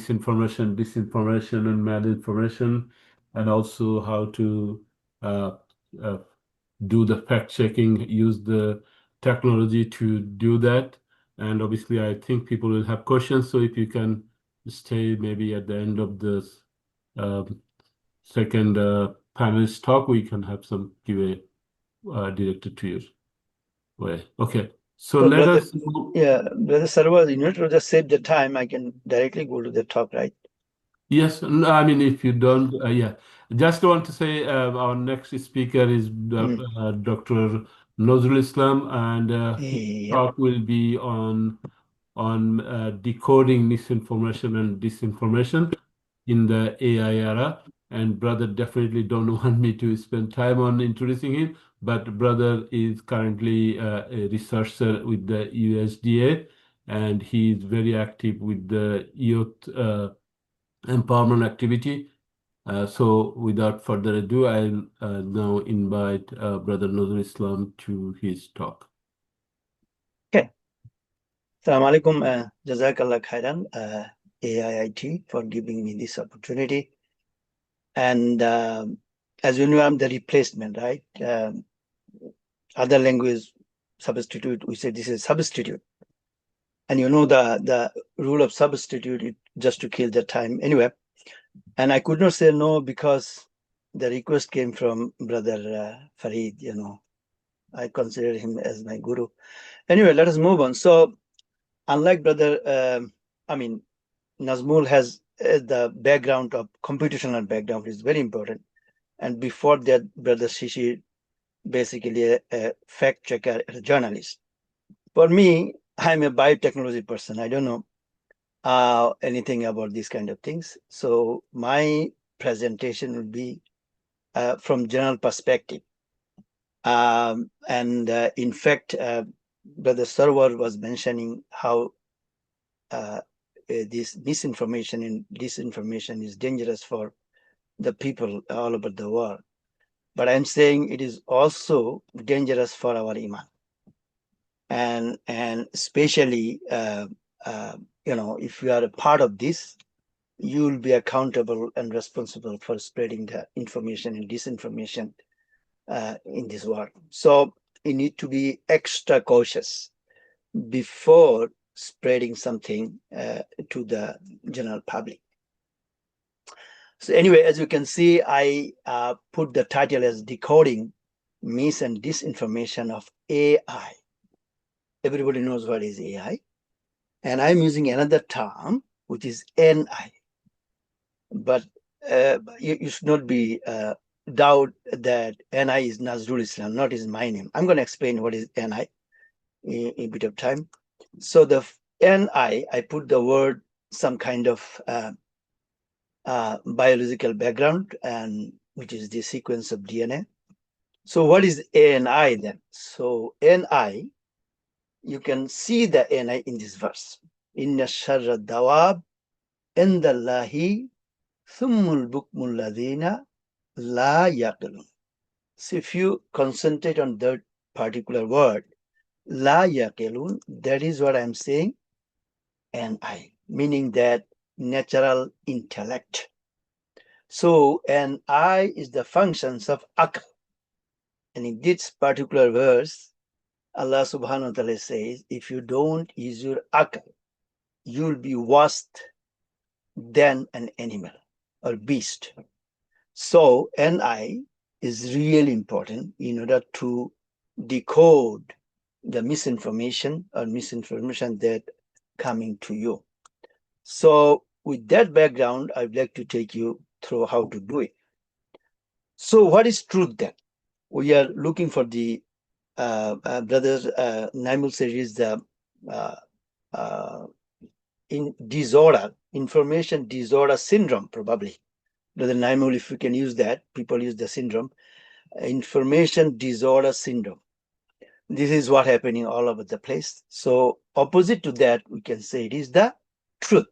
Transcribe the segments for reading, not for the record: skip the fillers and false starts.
misinformation, disinformation, and malinformation, and also how to uh, uh, do the fact checking, use the technology to do that. And obviously, I think people will have questions. So if you can stay maybe at the end of this second panelist talk, we can have some QA directed to your way. Okay. So So, let brother, us move. yeah, brother Sarwar, you need to just save the time. I can directly go to the talk, right? Yes, I mean, if you don't, yeah. Just want to say our next speaker is Mm. Dr. Nozrul Islam, and his Yep. talk will be on decoding misinformation and disinformation in the AI era. And brother definitely don't want me to spend time on introducing him, but brother is currently a researcher with the USDA, and he is very active with the youth empowerment activity. So without further ado, I'll now invite Brother Nuzul Islam to his talk. Okay. Assalamu alaikum. Jazakallah khairan, AIIT, for giving me this opportunity. And as you know, I'm the replacement, right? Other language substitute, we say this is substitute. And you know the rule of substitute is just to kill the time. Anyway, and I could not say no because the request came from Brother Farid, you know. I consider him as my guru. Anyway, let us move on. So, unlike Brother, Nazmul has the background of computational background, is very important. And before that, Brother Shishi, basically a fact checker, a journalist. For me, I'm a biotechnology person. I don't know anything about these kind of things. So my presentation will be from general perspective. In fact, Brother Sarwar was mentioning how this misinformation and disinformation is dangerous for the people all over the world. But I'm saying it is also dangerous for our iman, and especially if you are a part of this, you will be accountable and responsible for spreading the information and disinformation in this world. So you need to be extra cautious before spreading something to the general public. So anyway, as you can see, I put the title as Decoding Mis and Disinformation of AI. Everybody knows what is AI. And I'm using another term, which is NI. But you should not be doubt that NI is Nazrul Islam, not is my name. I'm going to explain what is NI in a bit of time. So the NI, I put the word some kind of biological background, and which is the sequence of DNA. So what is ANI then? So NI, you can see the NI in this verse. Inna sharra dawab indallahi thummul bukmul ladina la yaqilun. So if you concentrate on that particular word, la yaqilun, that is what I'm saying, NI, meaning that natural intellect. So an I is the functions of akal. And in this particular verse, Allah subhanahu wa ta'ala says, if you don't use your akal, you'll be worse than an animal or beast. So NI is really important in order to decode the misinformation that coming to you. So with that background, I'd like to take you through how to do it. So what is truth then? We are looking for the brother Naimul series, the in disorder, information disorder syndrome, probably. Brother Naimul, if we can use that, people use the syndrome, information disorder syndrome. This is what happening all over the place. So opposite to that, we can say it is the truth.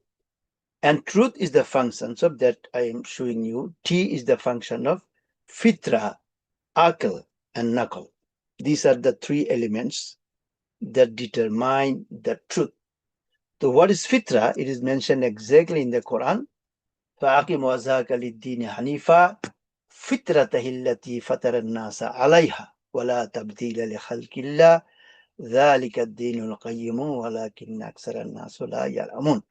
And truth is the functions of that I am showing you. T is the function of fitra, akal, and nakal. These are the three elements that determine the truth. So what is fitra? It is mentioned exactly in the Quran. فَأَقِمْ وَجْهَكَ لِلدِّينِ حَنِيفًا فِطْرَتَهِ الَّتِي فَطَرَ النَّاسَ عَلَيْهَا وَلَا تَبْدِيلَ لِخَلْقِ اللَّهِ ذَلِكَ الدِّينُ الْقَيِّمُ وَلَكِنَّ أَكْثَرَ النَّاسِ لَا يَعْلَمُونَ.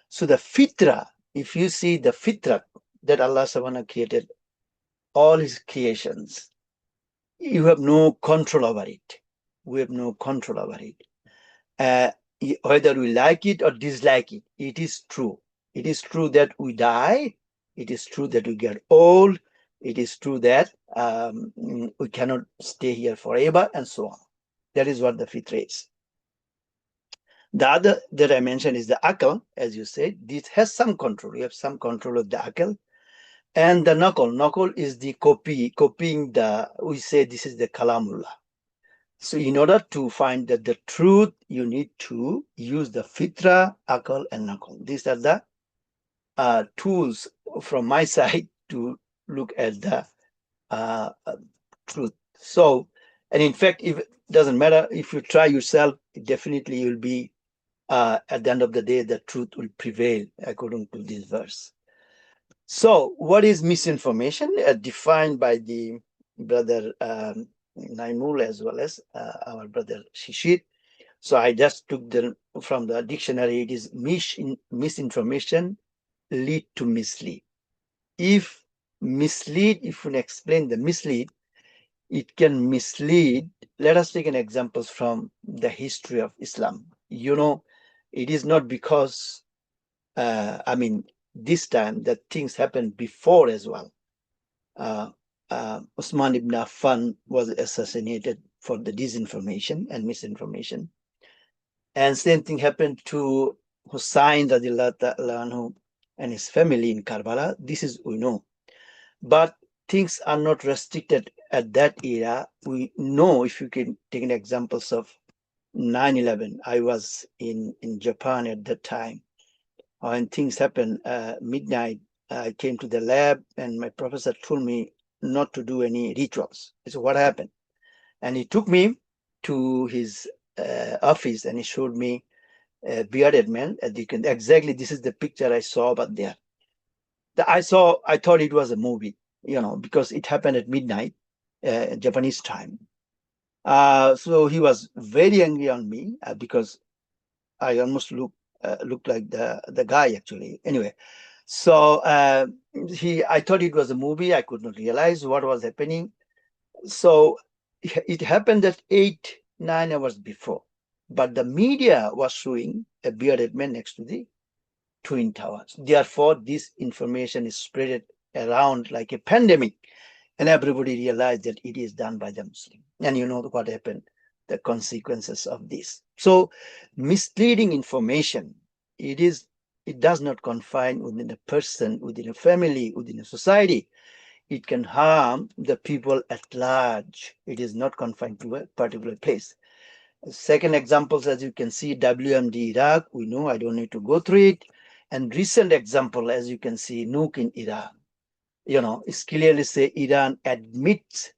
So the fitra, if you see the fitra that Allah subhanahu created, all his creations, you have no control over it. We have no control over it. Whether we like it or dislike it, it is true. It is true that we die. It is true that we get old. It is true that we cannot stay here forever and so on. That is what the fitra is. The other that I mentioned is the akal, as you said. This has some control. We have some control of the akal. And the naql. Naql is the copying the, we say this is the kalamullah. So in order to find the truth, you need to use the fitra, akal, and naql. These are the tools from my side to look at the truth. So, and in fact, if it doesn't matter, if you try yourself, definitely you'll be, at the end of the day, the truth will prevail according to this verse. So what is misinformation? Defined by the brother Naimul as well as our brother Shishir. So I just took from the dictionary. It is misinformation lead to mislead. If mislead, if we explain the mislead, it can mislead. Let us take an example from the history of Islam. You know, it is not because, this time that things happened before as well. Usman ibn Affan was assassinated for the disinformation and misinformation. And same thing happened to Hussein anhu and his family in Karbala. This is we know. But things are not restricted at that era. We know, if you can take an examples of 9/11. I was in Japan at that time. When things happened, midnight, I came to the lab and my professor told me not to do any rituals. So what happened? And he took me to his office and he showed me a bearded man. As you can, exactly, this is the picture I saw about there. I thought it was a movie, because it happened at midnight, Japanese time. So he was very angry on me because I almost looked like the guy actually. Anyway, so I thought it was a movie. I could not realize what was happening. So it happened at 8-9 hours before, but the media was showing a bearded man next to the Twin Towers. Therefore, this information is spread around like a pandemic, and everybody realized that it is done by the Muslim. And you know what happened, the consequences of this. So misleading information, it does not confine within a person, within a family, within a society. It can harm the people at large. It is not confined to a particular place. Second examples, as you can see, WMD Iraq, we know, I don't need to go through it. And recent example, as you can see, nuke in Iran. It's clearly say Iran admits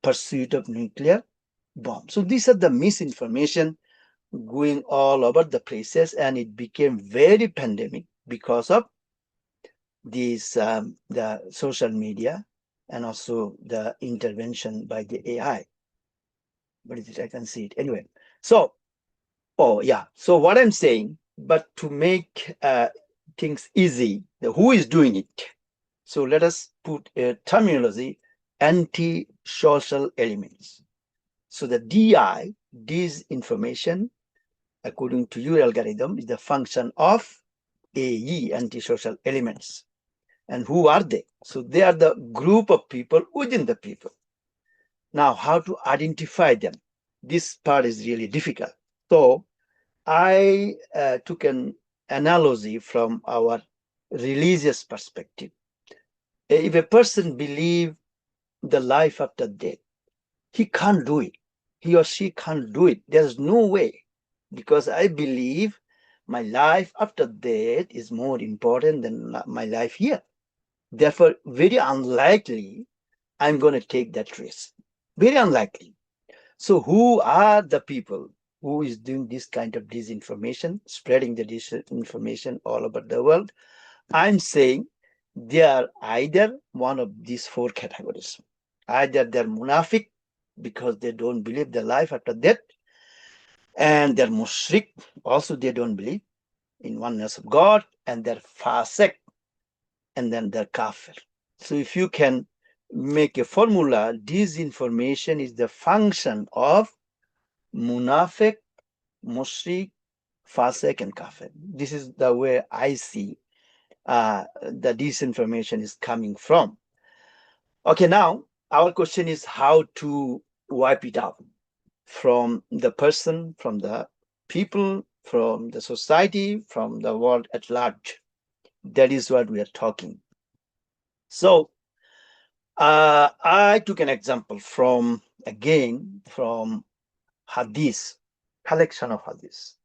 pursuit of nuclear bomb. So these are the misinformation going all over the places, and it became very pandemic because of these the social media and also the intervention by the AI. What is it? I can see it anyway. So, so what I'm saying, but to make things easy, who is doing it? So let us put a terminology: anti-social elements. So the DI, disinformation, according to your algorithm, is the function of AE, anti-social elements. And who are they? So they are the group of people within the people. Now, how to identify them? This part is really difficult. So I took an analogy from our religious perspective. If a person believes the life after death, he can't do it. He or she can't do it. There's no way, because I believe my life after death is more important than my life here. Therefore, very unlikely I'm going to take that risk. Very unlikely. So who are the people? who is doing this kind of disinformation, spreading the disinformation all over the world. I'm saying they are either one of these four categories. Either they're munafiq because they don't believe the life after death, and they're mushrik, also they don't believe in oneness of God, and they're fasik, and then they're kafir. So if you can make a formula, disinformation is the function of munafiq, mushrik, fasik, and kafir. This is the way I see the disinformation is coming from. Okay, now our question is how to wipe it out from the person, from the people, from the society, from the world at large. That is what we are talking. So I took an example from hadith, collection of hadith.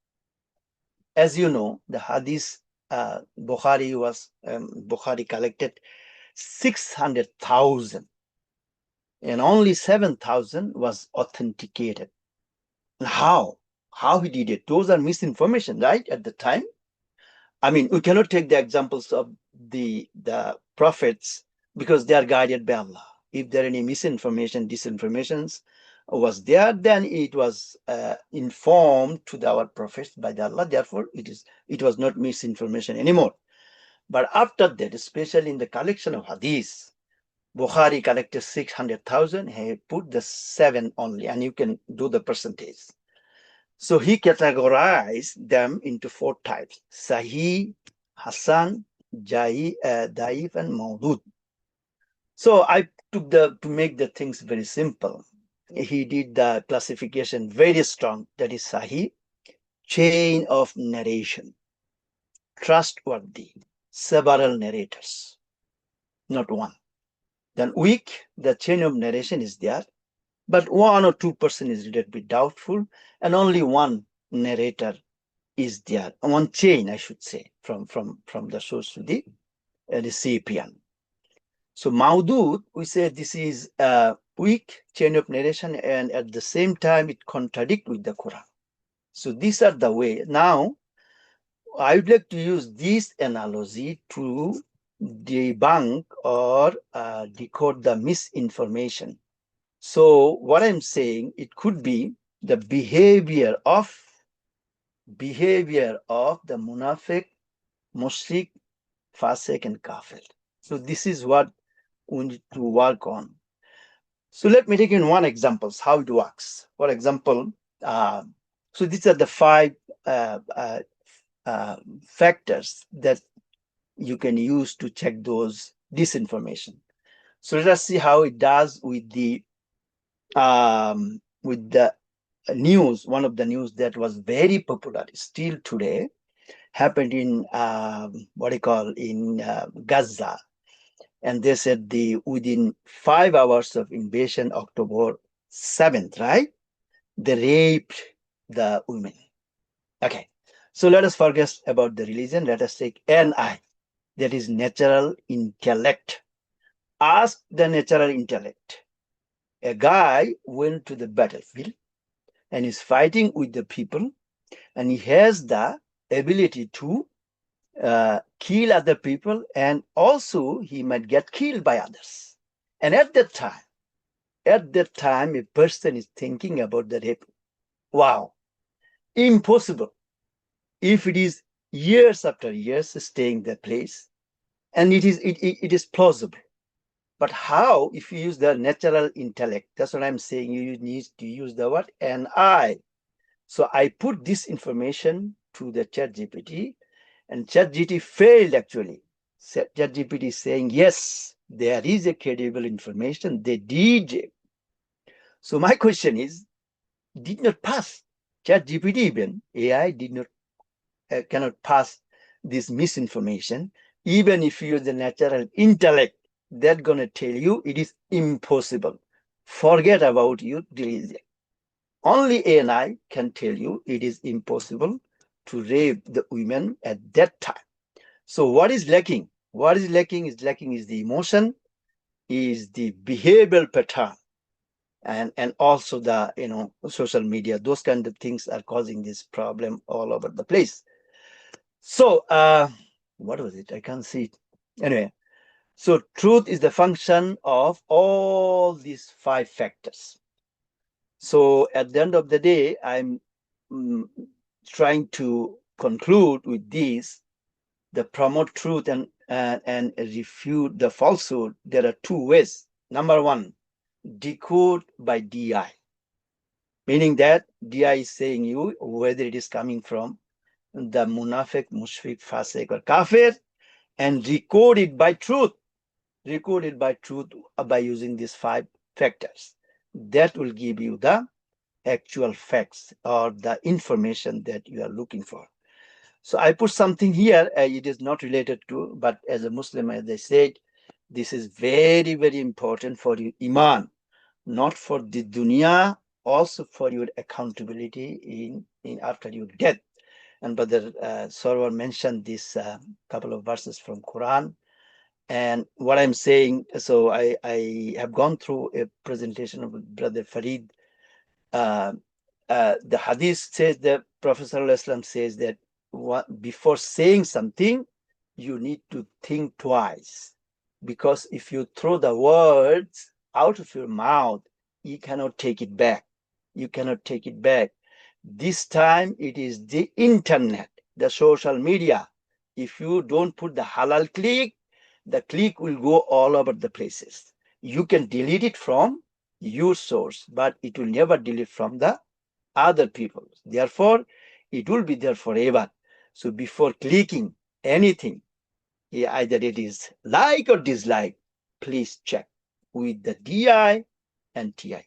As you know, the hadith Bukhari collected 600,000, and only 7,000 was authenticated. How he did it? Those are misinformation, right? At the time, I mean, we cannot take the examples of the prophets because they are guided by Allah. If there any misinformation, disinformations was there, then it was informed to our prophets by Allah. Therefore, it was not misinformation anymore. But after that, especially in the collection of hadith, Bukhari collected 600,000. He put the 7 only, and you can do the percentage. So he categorized them into 4 types: Sahih, Hasan, Daif, and Maudud. So I took to make the things very simple. He did the classification very strong. That is Sahih, chain of narration, trustworthy, several narrators, not one. Then weak, the chain of narration is there, but 1 or 2% is a little bit doubtful, and only one narrator is there, one chain, I should say, from the source to the recipient. So Maudud, we say this is a weak chain of narration, and at the same time it contradicts with the Quran. So these are the way. Now, I would like to use this analogy to debunk or decode the misinformation. So what I'm saying, it could be the behavior of the munafiq, mushrik, fasik, and kafir. So this is what we need to work on. So let me take in one example how it works. For example, so these are the 5 factors that you can use to check those disinformation. So let us see how it does with the news. One of the news that was very popular still today happened in Gaza, and they said within 5 hours of invasion, October 7th, right? They raped the women. Okay, so let us forget about the religion. Let us take NI, that is natural intellect. Ask the natural intellect. A guy went to the battlefield and is fighting with the people, and he has the ability to kill other people, and also he might get killed by others. And at that time, a person is thinking about the rape. Wow, impossible. If it is years after years staying that place, and it is plausible. But how if you use the natural intellect? That's what I'm saying. You need to use the word NI. So I put this information to the ChatGPT, and ChatGPT failed actually. ChatGPT is saying, yes, there is a credible information. They did. So my question is, did not pass. ChatGPT, even AI, cannot pass this misinformation. Even if you use the natural intellect, that's going to tell you it is impossible. Forget about your religion. Only AI can tell you it is impossible to rape the women at that time. So what is lacking? What is lacking is the emotion, is the behavioral pattern. and also the social media. Those kind of things are causing this problem all over the place. So what was it? I can't see it. Anyway, so truth is the function of all these 5 factors. So at the end of the day, I'm trying to conclude with this: the promote truth and refute the falsehood. There are 2 ways. Number 1, decode by DI, meaning that DI is saying you whether it is coming from the munafiq, mushfiq, fasik, or kafir, and recode it by truth. Recode it by truth by using these 5 factors. That will give you the actual facts or the information that you are looking for. So I put something here. It is not related to, but as a Muslim, as I said, this is very, very important for your iman, not for the dunya, also for your accountability in after your death. And Brother Sarwar mentioned this couple of verses from Quran. And what I'm saying, so I have gone through a presentation of Brother Farid. The hadith says that Prophet ﷺ says that before saying something, you need to think twice. Because if you throw the words out of your mouth, you cannot take it back. You cannot take it back. This time it is the internet, the social media. If you don't put the halal click, the click will go all over the places. You can delete it from your source, but it will never delete from the other people. Therefore, it will be there forever. So before clicking anything, either it is like or dislike, please check with the DI and TI.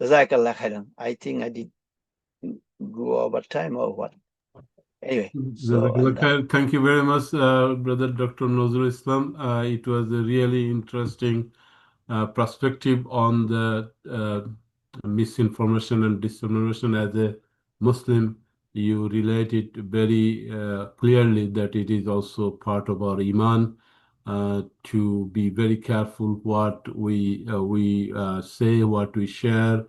Jazakallah khairan. I think I did go over time or what. Anyway, so I'm done. Thank you very much, Brother Dr. Nazrul Islam. It was a really interesting perspective on the misinformation and disinformation. As a Muslim, you relate it very clearly that it is also part of our iman, to be very careful what we say, what we share,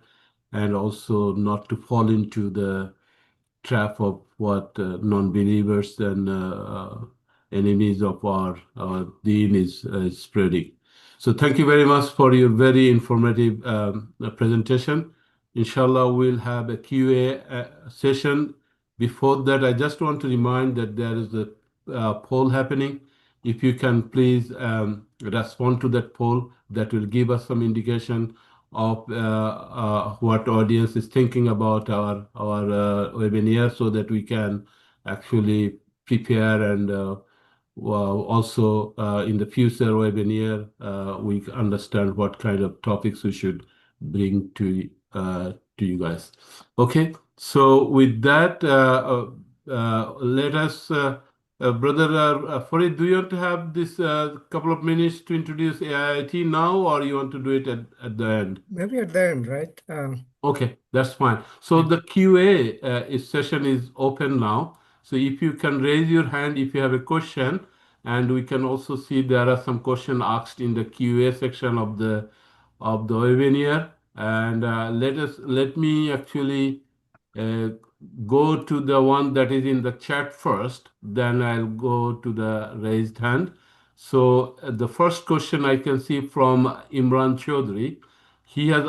and also not to fall into the trap of what non-believers and enemies of our deen is spreading. So thank you very much for your very informative presentation. Inshallah, we'll have a Q&A session. Before that, I just want to remind that there is a poll happening. If you can please respond to that poll, that will give us some indication of what audience is thinking about our webinar, so that we can actually prepare and also in the future webinar we understand what kind of topics we should bring to you guys. Okay, so with that, let us Brother Farid, do you want to have this couple of minutes to introduce AIIT now, or you want to do it at the end? Maybe at the end, right? Okay, that's fine. So the QA session is open now. So if you can raise your hand if you have a question, and we can also see there are some questions asked in the QA section of the webinar. And let me actually go to the one that is in the chat first, then I'll go to the raised hand. So the first question I can see from Imran Chaudhry. He has